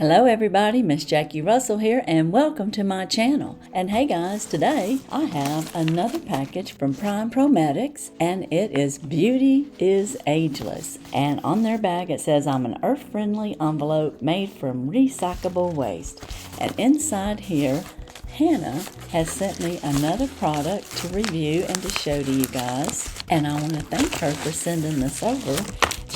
Hello everybody, Miss Jackie Russell here and welcome to my channel. And hey guys, today I have another package from PrimeLipStick and it is Beauty is Ageless. And on their bag it says I'm an earth-friendly envelope made from recyclable waste. And inside here, Hannah has sent me another product to review and to show to you guys. And I want to thank her for sending this over.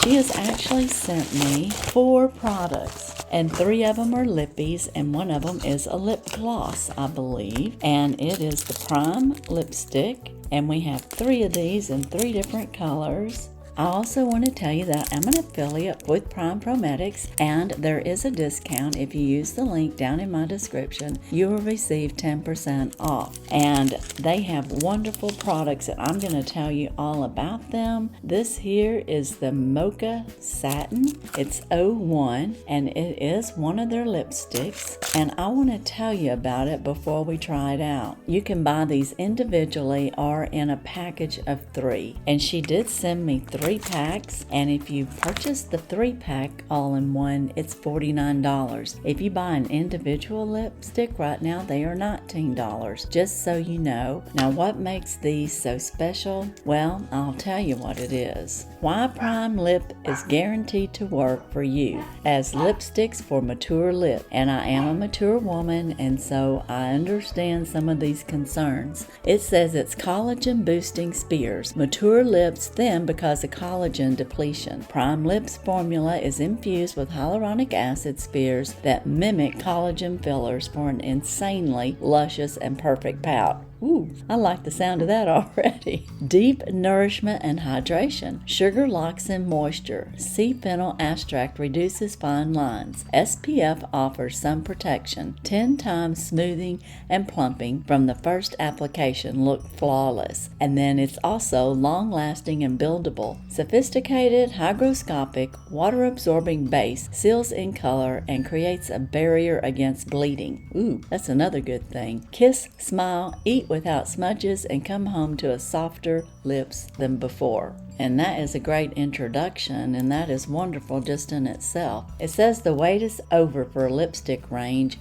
She has actually sent me 4 products. And 3 of them are lippies, and 1 of them is a lip gloss, I believe. And it is the PRIMELIPSTICK, and we have 3 of these in 3 different colors. I also want to tell you that I'm an affiliate with PrimeLipStick, and there is a discount. If you use the link down in my description, you will receive 10% off. And they have wonderful products, and I'm going to tell you all about them. This here is the Mocha Satin. It's 01, and it is one of their lipsticks. And I want to tell you about it before we try it out. You can buy these individually or in a package of 3. And she did send me 3 packs, and if you purchase the 3-pack all in one, it's $49. If you buy an individual lipstick right now, they are $19, just so you know. Now, what makes these so special? Well, I'll tell you what it is. Why Prime Lip is guaranteed to work for you as lipsticks for mature lip. And I am a mature woman, and so I understand some of these concerns. It says it's collagen boosting spears. Mature lips thin because of collagen depletion. Prime Lips formula is infused with hyaluronic acid spears that mimic collagen fillers for an insanely luscious and perfect pout. Ooh, I like the sound of that already. Deep nourishment and hydration. Sugar locks in moisture. C-phenyl extract reduces fine lines. SPF offers sun protection. 10 times smoothing and plumping from the first application. Look flawless. And then it's also long-lasting and buildable. Sophisticated, hygroscopic, water-absorbing base seals in color and creates a barrier against bleeding. Ooh, that's another good thing. Kiss, smile, eat without smudges, and come home to a softer lips than before. And that is a great introduction, and that is wonderful just in itself. It says the wait is over for a lipstick range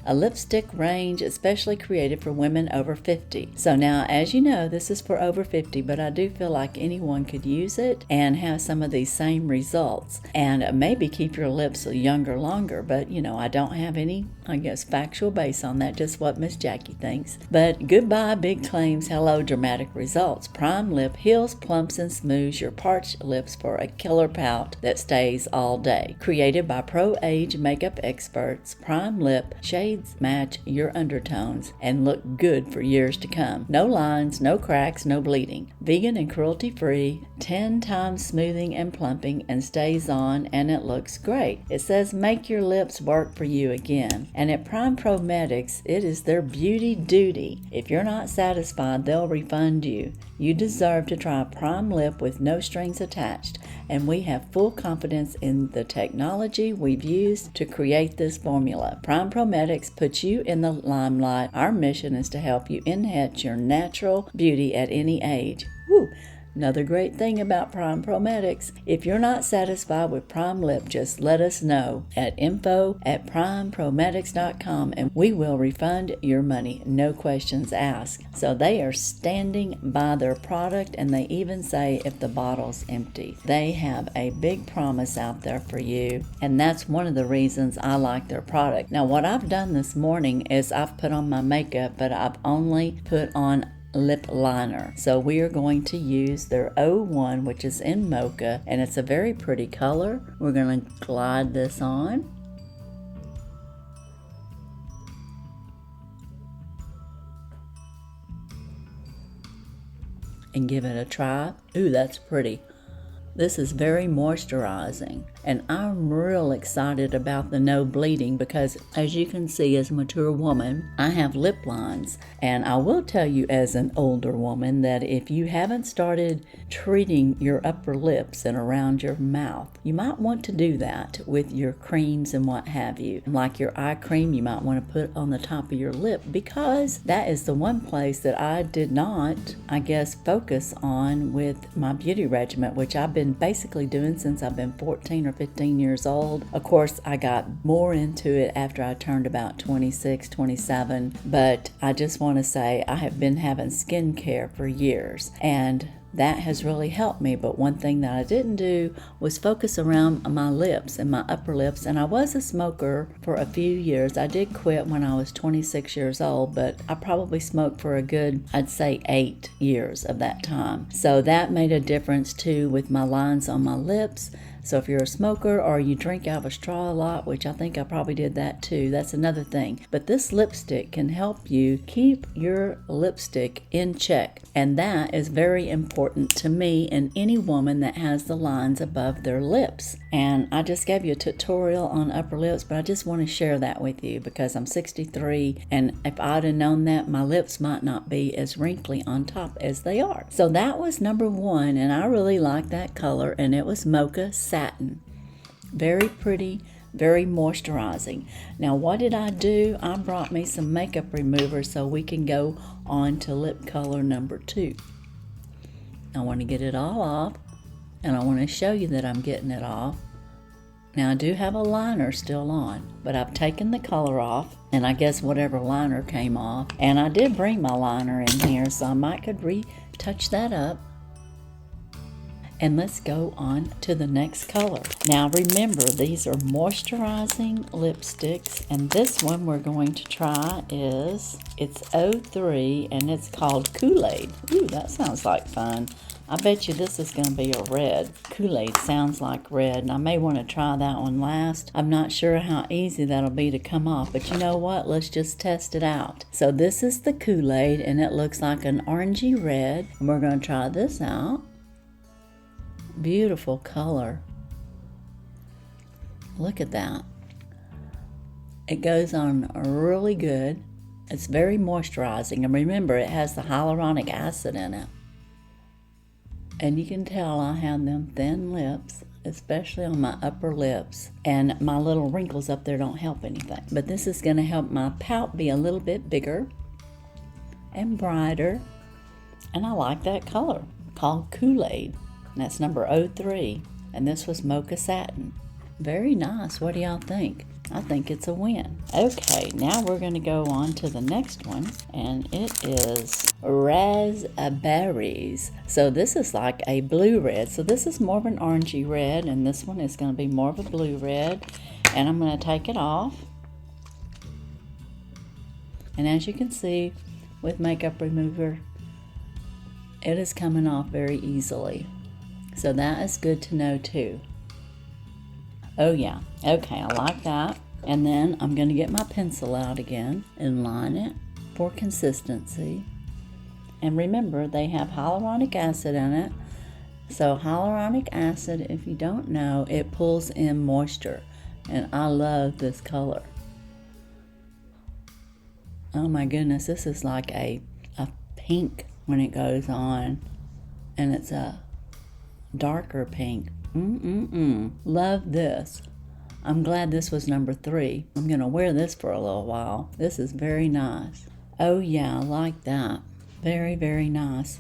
especially created for women over 50. So now, as you know, this is for over 50, but I do feel like anyone could use it and have some of these same results, and maybe keep your lips younger longer. But you know, I don't have any, I guess, factual base on that, just what Miss Jackie thinks. But goodbye big claims, hello dramatic results. Prime Lip heals, plumps, and smooths your parched lips for a killer pout that stays all day. Created by pro-age makeup experts, Prime Lip shades match your undertones and look good for years to come. No lines, no cracks, no bleeding. Vegan and cruelty-free, 10 times smoothing and plumping, and stays on, and it looks great. It says make your lips work for you again. And at PrimeLipStick, it is their beauty duty. If you're not satisfied, they'll refund you. You deserve to try Prime Lip with no strings attached, and we have full confidence in the technology we've used to create this formula. PrimeLipStick puts you in the limelight. Our mission is to help you enhance your natural beauty at any age. Woo! Another great thing about PrimeLipStick, if you're not satisfied with Prime Lip, just let us know at info@PrimeLipStick.com and we will refund your money, no questions asked. So they are standing by their product, and they even say if the bottle's empty. They have a big promise out there for you, and that's one of the reasons I like their product. Now, what I've done this morning is I've put on my makeup, but I've only put on lip liner. So we are going to use their 01, which is in mocha, and it's a very pretty color. We're going to glide this on. And give it a try. Ooh, that's pretty. This is very moisturizing, and I'm real excited about the no bleeding because, as you can see, as a mature woman, I have lip lines. And I will tell you as an older woman that if you haven't started treating your upper lips and around your mouth, you might want to do that with your creams and what have you. Like your eye cream, you might want to put on the top of your lip, because that is the one place that I did not, I guess, focus on with my beauty regimen, which I've been basically doing since I've been 14 or or 15 years old. Of course, I got more into it after I turned about 26, 27, but I just want to say I have been having skincare for years, and that has really helped me. But one thing that I didn't do was focus around my lips and my upper lips. And I was a smoker for a few years. I did quit when I was 26 years old, but I probably smoked for a good, I'd say 8 years of that time. So that made a difference too with my lines on my lips. So if you're a smoker or you drink out of a straw a lot, which I think I probably did that too, that's another thing. But this lipstick can help you keep your lipstick in check. And that is very important to me and any woman that has the lines above their lips. And I just gave you a tutorial on upper lips, but I just want to share that with you because I'm 63, and if I'd have known that, my lips might not be as wrinkly on top as they are. So that was number 1, and I really like that color, and it was Mocha Satin. Very pretty, very moisturizing. Now what did I do? I brought me some makeup remover so we can go on to lip color number 2. I want to get it all off, and I want to show you that I'm getting it off. Now I do have a liner still on, but I've taken the color off, and I guess whatever liner came off. And I did bring my liner in here, so I might could retouch that up. And let's go on to the next color. Now remember, these are moisturizing lipsticks, and this one we're going to try it's 03, and it's called Kool-Aid. Ooh, that sounds like fun. I bet you this is going to be a red. Kool-Aid sounds like red, and I may want to try that one last. I'm not sure how easy that'll be to come off, but you know what? Let's just test it out. So this is the Kool-Aid, and it looks like an orangey red. And we're going to try this out. Beautiful color. Look at that. It goes on really good. It's very moisturizing, and remember, it has the hyaluronic acid in it. And you can tell I have them thin lips, especially on my upper lips, and my little wrinkles up there don't help anything. But this is going to help my pout be a little bit bigger and brighter, and I like that color, called Kool-Aid. That's number 03, and this was Mocha Satin. Very nice. What do y'all think? I think it's a win. Okay, now we're going to go on to the next one, and it is Raspberries. So this is like a blue red. So this is more of an orangey red, and this one is going to be more of a blue red. And I'm going to take it off. And as you can see, with makeup remover, it is coming off very easily. So that is good to know too. Oh yeah, okay, I like that. And then I'm going to get my pencil out again and line it for consistency. And remember, they have hyaluronic acid in it. So hyaluronic acid, if you don't know, it pulls in moisture. And I love this color. Oh my goodness, this is like a pink when it goes on. And it's a darker pink. Love this. I'm glad this was number 3. I'm going to wear this for a little while. This is very nice. Oh yeah, I like that. Very, very nice.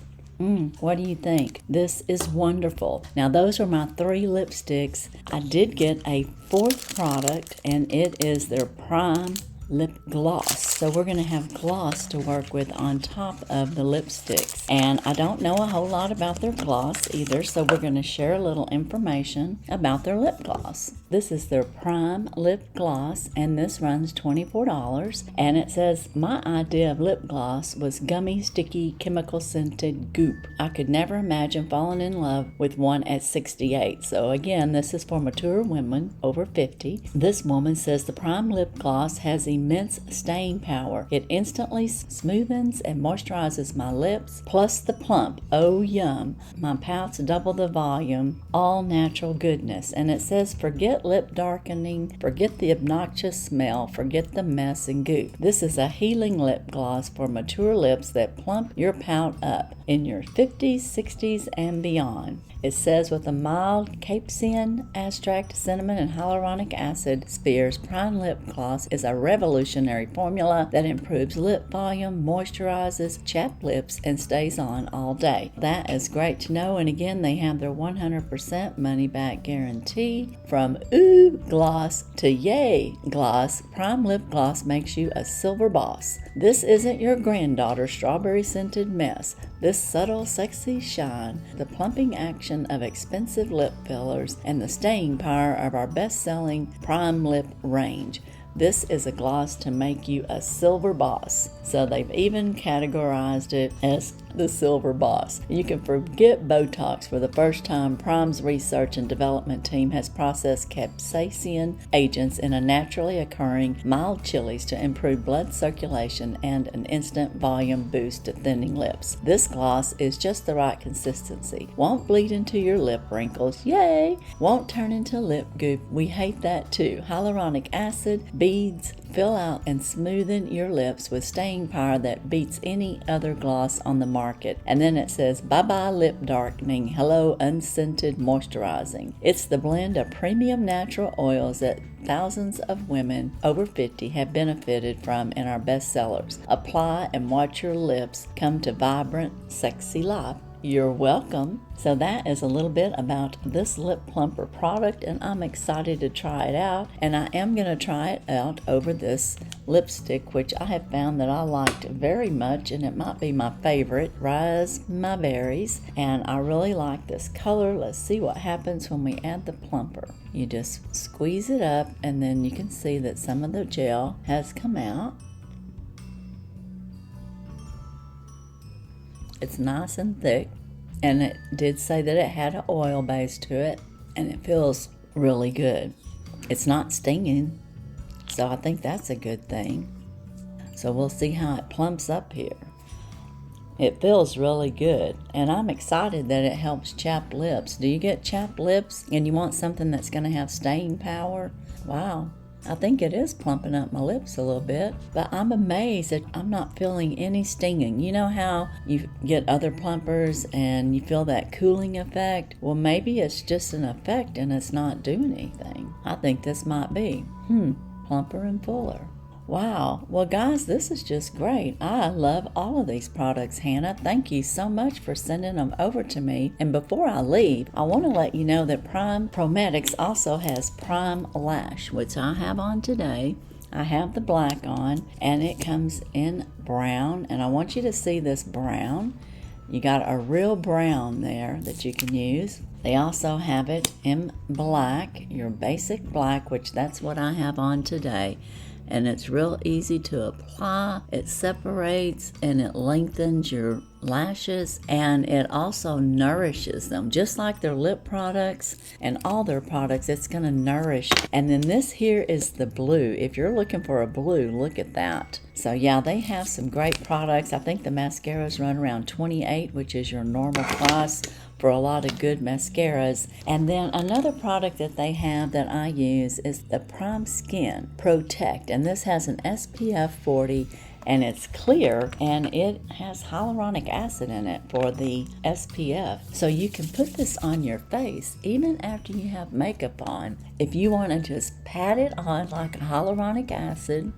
What do you think? This is wonderful. Now those are my 3 lipsticks. I did get a 4th product, and it is their PrimeLipGloss. So we're going to have gloss to work with on top of the lipsticks. And I don't know a whole lot about their gloss either, so we're going to share a little information about their lip gloss. This is their PrimeLipGloss, and this runs $24. And it says, my idea of lip gloss was gummy, sticky, chemical-scented goop. I could never imagine falling in love with one at 68. So again, this is for mature women over 50. This woman says the PrimeLipGloss has immense staying power. It instantly smoothens and moisturizes my lips, plus the plump. Oh yum. My pouts double the volume. All natural goodness. And it says, forget lip darkening, forget the obnoxious smell, forget the mess and goop. This is a healing lip gloss for mature lips that plump your pout up in your 50s, 60s, and beyond. It says with a mild capsaicin extract, cinnamon, and hyaluronic acid, Spear's Prime Lip Gloss is a revolutionary formula that improves lip volume, moisturizes chapped lips, and stays on all day. That is great to know. And again, they have their 100% money back guarantee. From ooh gloss to yay gloss, Prime Lip Gloss makes you a silver boss. This isn't your granddaughter's strawberry scented mess. This subtle, sexy shine, the plumping action of expensive lip fillers, and the staying power of our best-selling Prime Lip range. This is a gloss to make you a silver boss. So they've even categorized it as the silver boss. You can forget Botox. For the first time, Prime's research and development team has processed capsaicin agents in a naturally occurring mild chilies to improve blood circulation and an instant volume boost to thinning lips. This gloss is just the right consistency. Won't bleed into your lip wrinkles. Yay! Won't turn into lip goop. We hate that too. Hyaluronic acid, beads, fill out and smoothen your lips with staying power that beats any other gloss on the market. And then it says, bye-bye lip darkening, hello unscented moisturizing. It's the blend of premium natural oils that thousands of women over 50 have benefited from in our bestsellers. Apply and watch your lips come to vibrant, sexy life. You're welcome. So that is a little bit about this lip plumper product, and I'm excited to try it out. And I am going to try it out over this lipstick, which I have found that I liked very much, and it might be my favorite, Rise My Berries. And I really like this color. Let's see what happens when we add the plumper. You just squeeze it up, and then you can see that some of the gel has come out. It's nice and thick, and it did say that it had an oil base to it, and it feels really good. It's not stinging, so I think that's a good thing. So we'll see how it plumps up here. It feels really good, and I'm excited that it helps chapped lips. Do you get chapped lips and you want something that's going to have staying power? Wow. I think it is plumping up my lips a little bit, but I'm amazed that I'm not feeling any stinging. You know how you get other plumpers and you feel that cooling effect? Well, maybe it's just an effect and it's not doing anything. I think this might be. Plumper and fuller. Wow. Well, guys, this is just great. I love all of these products, Hannah. Thank you so much for sending them over to me. And before I leave, I want to let you know that Prime Prometics also has Prime Lash, which I have on today. I have the black on, and it comes in brown. And I want you to see this brown. You got a real brown there that you can use. They also have it in black, your basic black, which that's what I have on today. And it's real easy to apply. It separates and it lengthens your lashes, and it also nourishes them, just like their lip products and all their products. It's going to nourish. And then this here is the blue. If you're looking for a blue, look at that. So yeah, they have some great products. I think the mascaras run around $28, which is your normal price for a lot of good mascaras. And then another product that they have that I use is the Prime Skin Protect, and this has an SPF 40, and it's clear, and it has hyaluronic acid in it for the SPF. So you can put this on your face even after you have makeup on. If you want to just pat it on like a hyaluronic acid,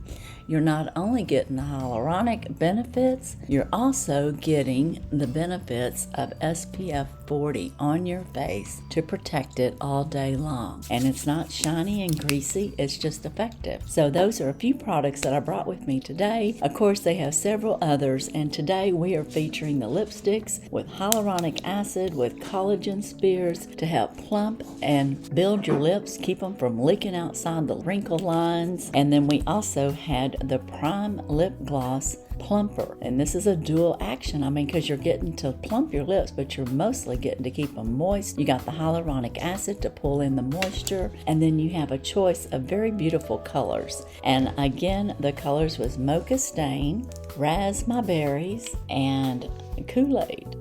you're not only getting the hyaluronic benefits, you're also getting the benefits of SPF 40 on your face to protect it all day long. And it's not shiny and greasy, it's just effective. So those are a few products that I brought with me today. Of course, they have several others, and today we are featuring the lipsticks with hyaluronic acid with collagen spears to help plump and build your lips, keep them from leaking outside the wrinkle lines. And then we also had the PrimeLipGloss plumper, and this is a dual action. I mean, because you're getting to plump your lips, but you're mostly getting to keep them moist. You got the hyaluronic acid to pull in the moisture, and then you have a choice of very beautiful colors. And again, the colors was Mocha Stain, Raz My Berries, and Kool-Aid.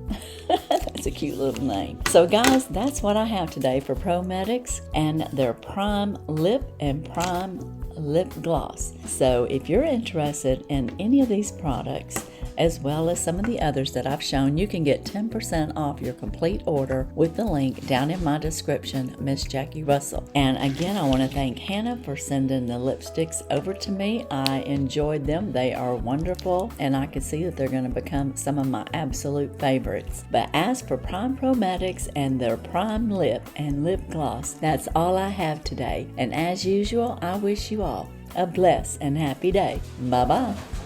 That's a cute little name. So guys, that's what I have today for ProMedics and their Prime Lip and Prime Lip Gloss. So if you're interested in any of these products, as well as some of the others that I've shown, you can get 10% off your complete order with the link down in my description, Miss Jackie Russell. And again, I want to thank Hannah for sending the lipsticks over to me. I enjoyed them. They are wonderful, and I can see that they're going to become some of my absolute favorites. But as for Prime Prometics and their Prime Lip and Lip Gloss, that's all I have today. And as usual, I wish you all a blessed and happy day. Bye-bye.